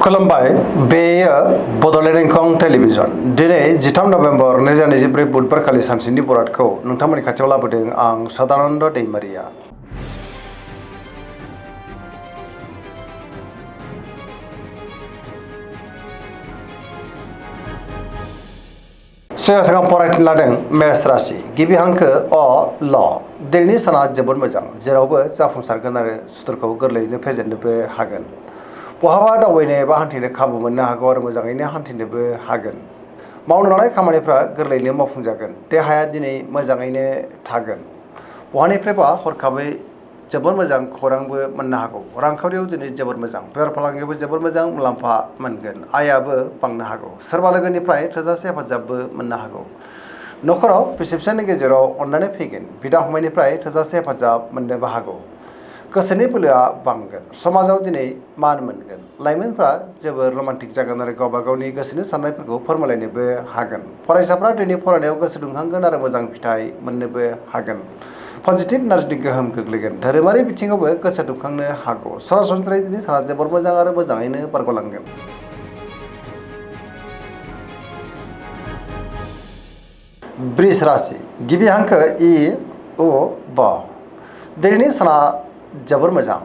खुलुमबाय बेयो बड'लेण्ड इंखं टेलिभिजन दिनै 13 नभेम्बर 2024 बुधबार खालि सानसेनि बरादखौ नोंथांमोननि खाथियाव लाबोदों आं सदानन्द दैमारिया। सिगां फरायनो लादों मेष राशि गिबि हांखो अ ल दिनैनि साना जोबोद मोजां जेरावबो जाफुंसारगोन आरो सुथुरखौ गोरलैयैनो फेजेननोबो हागोन। बहाबा दावबायनो एबा हान्थिनो खाबु मोननो हागौ आरो मोजाङैनो हान्थिनोबो हागोन। मावनो लानाय खामानिफ्रा गोरलैयैनो मावफुंजागोन। देहाया दिनै मोजाङैनो थागोन। बहानिफ्रायबा हरखाबै जोबोद मोजां खौरांबो मोननो हागौ। रांखावरियाव दिनै जोबोद मोजां। बेफार फालांगियावबो जोबोद मोजां मुलाम्फा मोनगोन। आयाबो बांनो हागौ। सोरबा लोगोनिफ्राय थोजासे हेफाजाबबो मोननो हागौ। न'खराव बिसि फिसायनि गेजेराव अननानै फैगोन। बिदा फंबायनिफ्राय थोजासे हेफाजाब मोननोबो हागौ। गोसोनि बोलोआ बांगोन। समाजाव दिनै मान मोनगोन। लाइमोनफ्रा जोबोर रमान्टिक जागोन आरो गावबा गावनि गोसोनि साननायफोरखौ फोरमायलायनोबो हागोन। फरायसाफ्रा दिनै फरायनायाव गोसो दुंखांगोन आरो मोजां फिथाइ मोननोबो हागोन। पजिटिभ एनार्जिनि गोहोम गोग्लैगोन। धोरोमारि बिथिङावबो गोसो दुंखांनो हागौ। सरासनस्रायै दिनै साना जोबोर मोजां आरो मोजाङैनो बारग'लांगोन। वृष राशि गिबि हांखो इ उ ब दिनैनि साना जोबोर मोजां।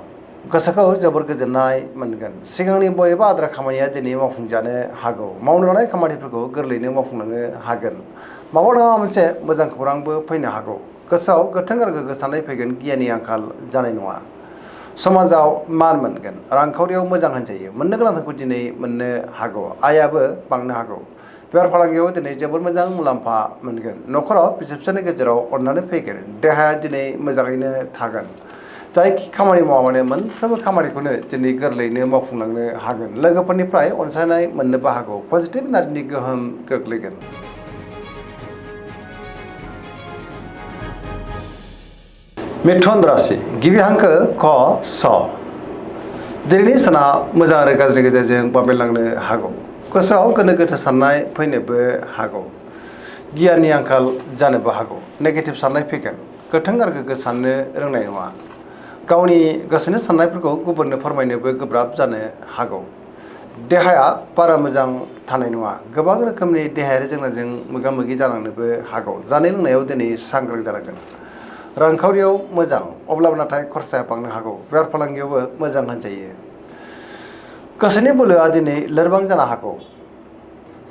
गोसोखौ जोबोर गोजोननाय मोनगोन। सिगांनि बबेबा आद्रा खामानिया दिनै मावफुंजानो हागौ। मावनो लानाय खामानिफोरखौ गोरलैयैनो मावफुंलांनो हागोन। माबा नङा मोनसे मोजां खौरांबो फैनो हागौ। गोसोआव गोथों आरो गोग्गो साननाय फैगोन। गियाननि आंखाल जानाय नङा। समाजाव मान मोनगोन। रांखावरियाव मोजां होनजायो। मोननो गोनांखौ दिनै मोननो हागौ। आयाबो बांनो हागौ। बेफार फालांगियाव दिनै जोबोद मोजां मुलाम्फा मोनगोन। न'खराव बिसि फिसायनि गेजेराव अननानै फैगोन। देहाया दिनै मोजाङैनो थागोन। जायखि खामानि मावा मानो मोनफ्रोमबो खामानिखौनो दिनै गोरलैयैनो मावफुंलांनो हागोन। लोगोफोरनिफ्राय अनसायनाय मोननोबो हागौ। पजिटिभ एनार्जिनि गोहोम गोग्लैगोन। मिथुन राशि गिबि हांखो क स दिनैनि साना मोजां आरो गाज्रिनि गेजेरजों बाबेनलांनो हागौ। गोसोआव गोनो गोथो साननाय फैनोबो हागौ। गियाननि आंखाल जानोबो हागौ। नेगेटिभ साननाय फैगोन। गोथों आरो गोग्गो साननो रोंनाय नङा। गावनि गोसोनि साननायफोरखौ गुबुननो फोरमायनोबो गोब्राब जानो हागौ। देहाया बारा मोजां थानाय नङा। गोबां रोखोमनि देहायारि जेंनाजों मोगा मोगि जानांनोबो हागौ। जानाय लोंनायाव दिनै सांग्रां जानांगोन। रांखावरियाव मोजां अब्लाबो नाथाय खरसाया बांनो हागौ। बेफार फालांगियावबो मोजां होनजायो। गोसोनि बोलोआ दिनै लोरबां जानो हागौ।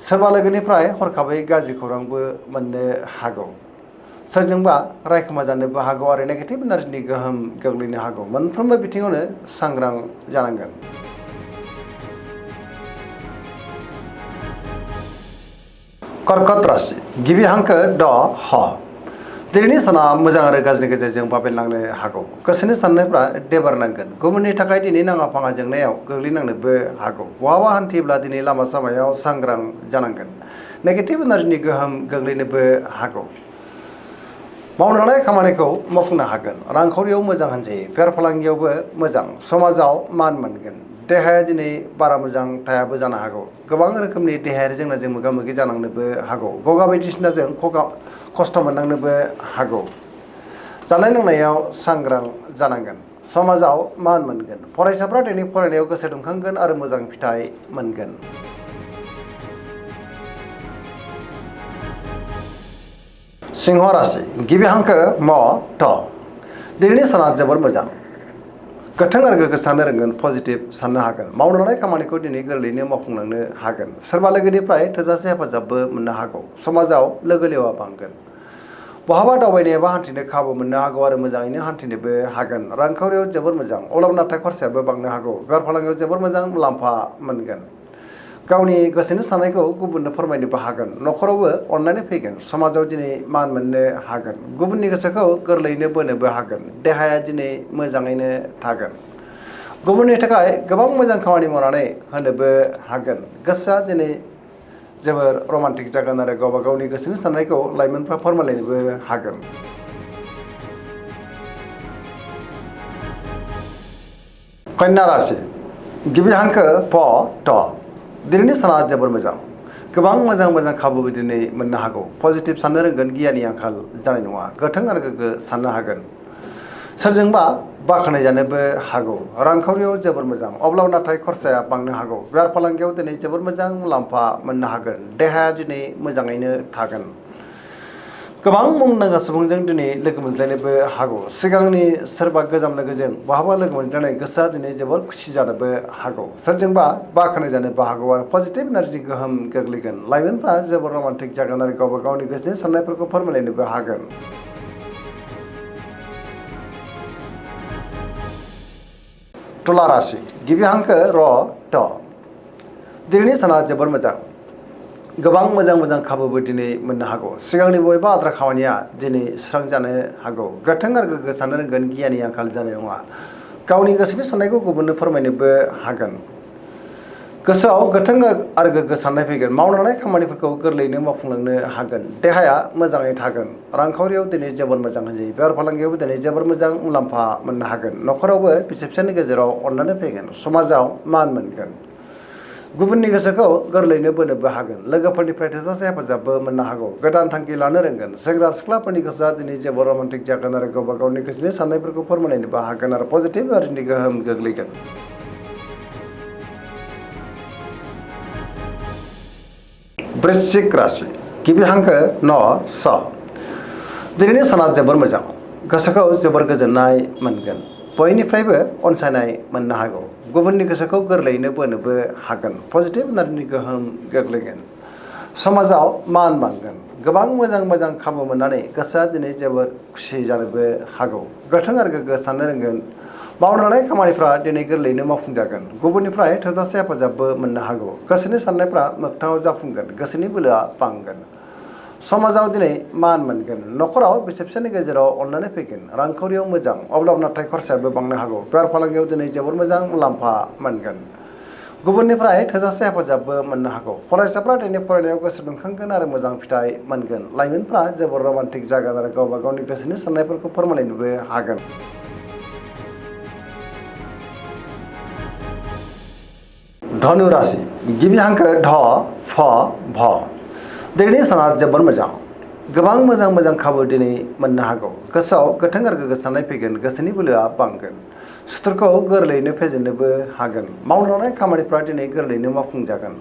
सोरबा लोगोनिफ्राय हरखाबै गाज्रि खौरांबो मोननो हागौ। सोरजोंबा रायखोमा जानोबो हागौ आरो नेगेटिभ एनार्जिनि गोहोम गोग्लैनो हागौ। मोनफ्रोमबो बिथिङावनो सांग्रां जानांगोन। कर्कट राशि गिबि हांखो ड ह दिनैनि साना मोजां आरो गाज्रिनि गेजेरजों बाबेनलांनो हागौ। गोसोनि साननायफ्रा देबार नांगोन। गुबुननि थाखाय दिनै नाङा फाङा जेंनायाव गोग्लैनांनोबो हागौ। बहाबा हान्थियोब्ला दिनै लामा सामायाव सांग्रां जानांगोन। नेगेटिभ एनार्जिनि गोहोम गोग्लैनोबो हागौ। मावनो लानाय खामानिखौ मावफुंनो हागोन। रांखावरियाव मोजां होनजायो। बेफार फालांगियावबो मोजां। समाजाव मान मोनगोन। देहाया दिनै बारा मोजां थायाबो जानो हागौ। गोबां रोखोमनि देहायारि जेंनाजों मोगा मोगि जानांनोबो हागौ। गगा बायदिसिनाजों खस्थ' मोननांनोबो हागौ। जानाय लोंनायाव सांग्रां जानांगोन। समाजाव मान मोनगोन। फरायसाफ्रा दिनै फरायनायाव गोसो दुंखांगोन आरो मोजां फिथाइ मोनगोन। सिंह राशि गिबि हांखो म थ दिनैनि साना जोबोर मोजां। गोथों आरो गोग्गो साननो रोंगोन। पजिटिभ साननो हागोन। मावनो लानाय खामानिखौ दिनै गोरलैयैनो मावफुंलांनो हागोन। सोरबा लोगोनिफ्राय थोजासे हेफाजाबबो मोननो हागौ। समाजाव लोगो लेवा बांगोन। बहाबा दावबायनो एबा हान्थिनो खाबु मोननो हागौ आरो मोजाङैनो हान्थिनोबो हागोन। रांखावरियाव जोबोर मोजां अब्लाबो नाथाय खरसायाबो बांनो हागौ। बेफार फालांगियाव जोबोर मोजां मुलाम्फा मोनगोन। गावनि गोसोनि साननायखौ गुबुननो फोरमायनोबो हागोन। न'खरावबो अननानै फैगोन। समाजाव दिनै मान मोननो हागोन। गुबुननि गोसोखौ गोरलैयैनो बोनोबो हागोन। देहाया दिनै मोजाङैनो थागोन। गुबुननि थाखाय गोबां मोजां खामानि मावनानै होनोबो हागोन। गोसोआ दिनै जोबोर रमान्टिक जागोन आरो गावबा गावनि गोसोनि साननायखौ लाइमोनफ्रा फोरमायलायनोबो हागोन। कन्या राशि गिबि हांखो प ट दिनैनि साना जोबोर मोजां। गोबां मोजां खाबुबो दिनै मोननो हागौ। पजिटिभ साननो रोंगोन। गियाननि आंखाल जानाय नङा। गोथों आरो गोग्गो साननो हागोन। सोरजोंबा बाख्नाय जानोबो हागौ रांखावरियाव जोबोर मोजां अब्लाबो नाथाय खरसाया बांनो हागौ बेफार फालांगियाव दिनै जोबोर मोजां मुलाम्फा मोननो हागोन देहाया दिनै मोजाङैनो थागोन गोबां मुंदांखा सुबुंजों दिनै लोगो मोनज्लायनोबो हागौ सिगांनि सोरबा गोजाम लोगोजों बहाबा लोगो मोनज्लायनाय गोसोआ दिनै जोबोर खुसि जानोबो हागौ सोरजोंबा बाख्नाय जानोबो हागौ आरो पजिटिभ एनार्जिनि गोहोम गोग्लैगोन लाइमोनफ्रा जोबोर रमान्टिक जागोन आरो गावबा गावनि गोसोनि साननायफोरखौ फोरमायलायनोबो हागोन तुला राशि गिबि हांखो र ट दिनैनि साना जोबोर मोजां गोबां मोजां खाबुबो दिनै मोननो हागौ सिगांनि बबेबा आद्रा खामानिया दिनै सुस्रांजानो हागौ गोथों आरो गोग्गो साननो रोंगोन गियाननि आंखाल जानाय नङा गावनि गोसोनि साननायखौ गुबुननो फोरमायनोबो हागोन गोसोआव गोथों आरो गोग्गो साननाय फैगोन मावनो लानाय खामानिफोरखौ गोरलैयैनो मावफुंलांनो हागोन देहाया मोजाङै थागोन रांखावरियाव दिनै जोबोर मोजां होनजायो बेफार फालांगियावबो दिनै जोबोर मोजां मुलाम्फा मोननो हागोन न'खरावबो बिसि फिसायनि गेजेराव अननानै फैगोन समाजाव मान मोनगोन गुबुननि गोसोखौ गोरलैयैनो बोनोबो हागोन लोगोफोरनिफ्राय थोजासे हेफाजाबबो मोननो हागौ गोदान थांखि लानो रोंगोन सेंग्रा सिख्लाफोरनि गोसोआ दिनै जोबोर रमान्टिक जागोन आरो गावबा गावनि गोसोनि साननायफोरखौ फोरमायलायनोबो हागोन आरो पजिटिभ एनार्जिनि गोहोम गोग्लैगोन वृश्चिक राशि गिबि हांखो न स दिनैनि साना जोबोर मोजां गोसोखौ जोबोर गोजोननाय मोनगोन बयनिफ्रायबो अनसायनाय मोननो हागौ गुबुननि गोसोखौ गोरलैयैनो बोनोबो हागोन पजिटिभ एनार्जिनि गोहोम गोग्लैगोन समाजाव मान बांगोन गोबां मोजां खाबु मोननानै गोसोआ दिनै जोबोर खुसि जानोबो हागौ गोथों आरो गोग्गो साननो रोंगोन मावनो लानाय खामानिफ्रा दिनै गोरलैयैनो मावफुंजागोन गुबुननिफ्राय थोजासे हेफाजाबबो मोननो हागौ गोसोनि साननायफ्रा मोगथाङाव जाफुंगोन गोसोनि बोलोआ बांगोन समाजाव दिनै मान मोनगोन न'खराव बिसि फिसायनि गेजेराव अननानै फैगोन रांखावरियाव मोजां अब्लाबो नाथाय खरसायाबो बांनो हागौ बेफार फालांगियाव दिनै जोबोर मोजां मुलाम्फा मोनगोन गुबुननिफ्राय थोजासे हेफाजाबबो मोननो हागौ फरायसाफ्रा दिनै फरायनायाव गोसो दुंखांगोन आरो मोजां फिथाइ मोनगोन लाइमोनफ्रा जोबोर रमान्टिक जागोन आरो गावबा गावनि गोसोनि साननायफोरखौ फोरमायलायनोबो हागोन धनु राशि गिबि हांखो ध फ भ दिनैनि साना जोबोर मोजां गोबां मोजां खाबु दिनै मोननो हागौ गोसोआव गोथों आरो गोग्गो साननाय फैगोन गोसोनि बोलोआ बांगोन सुथुरखौ गोरलैयैनो फेजेननोबो हागोन मावनो लानाय खामानिफ्रा दिनै गोरलैयैनो मावफुंजागोन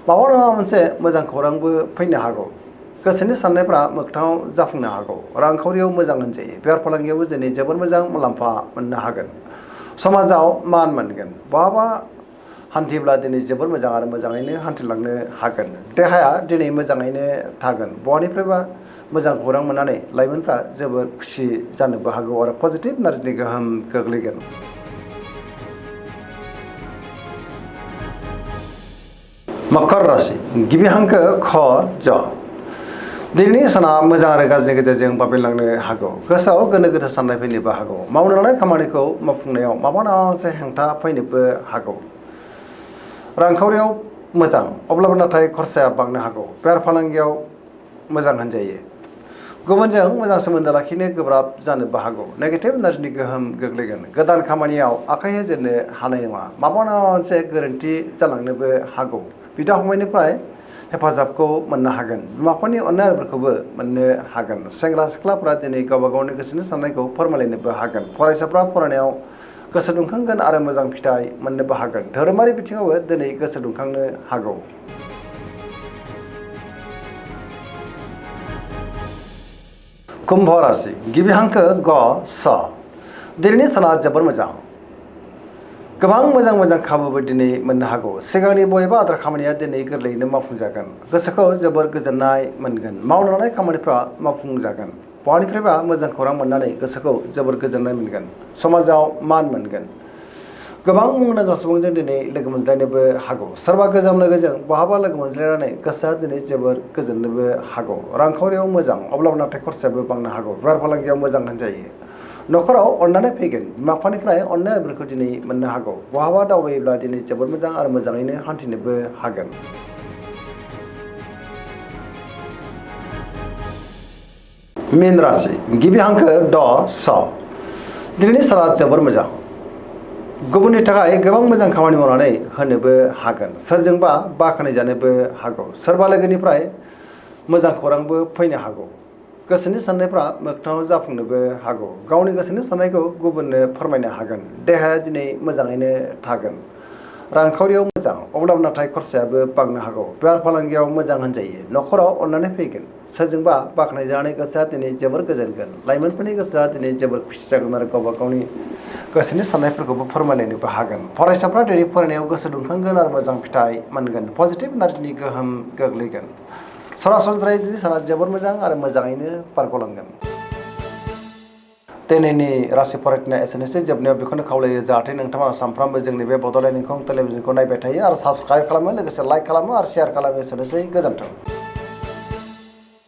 माबा नङा मोनसे मोजां खौरांबो फैनो हागौ गोसोनि साननायफ्रा मोगथाङाव जाफुंनो हागौ रांखावरियाव मोजां होनजायो बेफार फालांगियावबो दिनै जोबोर मोजां मुलाम्फा मोननो हागोन समाजाव मान मोनगोन बहाबा हान्थिब्ला दिनै जोबोर मोजां आरो मोजाङैनो हान्थिलांनो हागोन देहाया दिनै मोजाङैनो थागोन बहानिफ्रायबा मोजां खौरां मोननानै लाइमोनफ्रा जोबोर खुसि जानोबो हागौ आरो पजिटिभ एनार्जिनि गोहोम गोग्लैगोन मकर राशि गिबि हांखो ख ज दिनैनि साना मोजां आरो गाज्रिनि गेजेरजों बाबेनलांनो हागौ गोसोआव गोनो गोथो साननाय फैनोबो हागौ मावनो लानाय खामानिखौ मावफुंनायाव माबा नङा मोनसे हेंथा फैनोबो हागौ रांखावरियाव मोजां अब्लाबो नाथाय खरसाया बांनो हागौ बेफार फालांगियाव मोजां होनजायो गुबुनजों मोजां सोमोन्दो लाखिनो गोब्राब जानोबो हागौ नेगेटिभ एनार्जिनि गोहोम गोग्लैगोन गोदान खामानियाव आखाइ होजेननो हानाय नङा माबा नङा मोनसे गोरोन्थि जालांनोबो हागौ बिदा फंबायनिफ्राय हेफाजाबखौ मोननो हागोन बिमा-बिफानि अननायफोरखौबो मोननो हागोन सेंग्रा सिख्लाफ्रा दिनै गावबा गावनि गोसोनि साननायखौ फोरमायलायनोबो हागोन फरायसाफ्रा फरायनायाव गोसो दुंखांगोन आरो मोजां फिथाइ मोननोबो हागोन धोरोमारि बिथिङावबो दिनै गोसो दुंखांनो हागौ कुम्भ राशि गिबि हांखो ग स दिनैनि साना जोबोर मोजां गोबां मोजां खाबुबो दिनै मोननो हागौ सिगांनि बबेबा आद्रा खामानिया दिनै गोरलैयैनो मावफुंजागोन गोसोखौ जोबोर गोजोननाय मोनगोन मावनो लानाय खामानिफ्रा मावफुंजागोन बहानिफ्रायबा मोजां खौरां मोननानै गोसोखौ जोबोर गोजोननाय मोनगोन समाजाव मान मोनगोन गोबां मुंदांखा सुबुंजों दिनै लोगो मोनज्लायनोबो हागौ सोरबा गोजाम लोगोजों बहाबा लोगो मोनज्लायनानै गोसोआ दिनै जोबोर गोजोननोबो हागौ रांखावरियाव मोजां अब्लाबो नाथाय खरसायाबो बांनो हागौ बेफार फालांगियाव मोजां होनजायो न'खराव अननानै फैगोन बिमा-बिफानिफ्राय अननायफोरखौ दिनै मोननो हागौ बहाबा दावबायोब्ला दिनै जोबोर मोजां आरो मोजाङैनो हान्थिनोबो हागोन मीन राशि गिबि हांखो ड स दिनैनि साना जोबोर मोजां गुबुननि थाखाय गोबां मोजां खामानि मावनानै होनोबो हागोन सोरजोंबा बाख्नाय जानोबो हागौ सोरबा लोगोनिफ्राय मोजां खौरांबो फैनो हागौ गोसोनि साननायफ्रा मोगथाङाव जाफुंनोबो हागौ। गावनि गोसोनि साननायखौ गुबुननो फोरमायनो हागोन। देहाया दिनै मोजाङैनो थागोन। रांखावरियाव मोजां, अब्लाबो नाथाय खरसायाबो बांनो हागौ। बेफार फालांगियाव मोजां होनजायो। न'खराव अननानै फैगोन। सोरजोंबा बाख्नायजानानै गोसोआ दिनै जोबोर गोजोनगोन। लाइमोनफोरनि गोसोआ दिनै जोबोर खुसि जागोन आरो गावबा गावनि गोसोनि साननायफोरखौबो फोरमायलायनोबो हागोन। फरायसाफ्रा दिनै फरायनायाव गोसो दुंखांगोन आरो मोजां फिथाइ मोनगोन। पजिटिभ एनार्जिनि गोहोम गोग्लैगोन। सरासनस्रायै दिनै साना जोबोर मोजां आरो मोजाङैनो बारग'लांगोन। दिनैनि राशि फरायनाया एसेनोसै। जोबनायाव बेखौनो खावलायो जाहाथे नोंथांमोना सानफ्रामबो जोंनि बे बड'लेण्ड इंखं टेलिभिजनखौ नायबाय थायो आरो साबस्क्राइब खालामो, लोगोसे लाइक खालामो आरो शेयार खालामो। एसेनोसै, गोजोन्थों।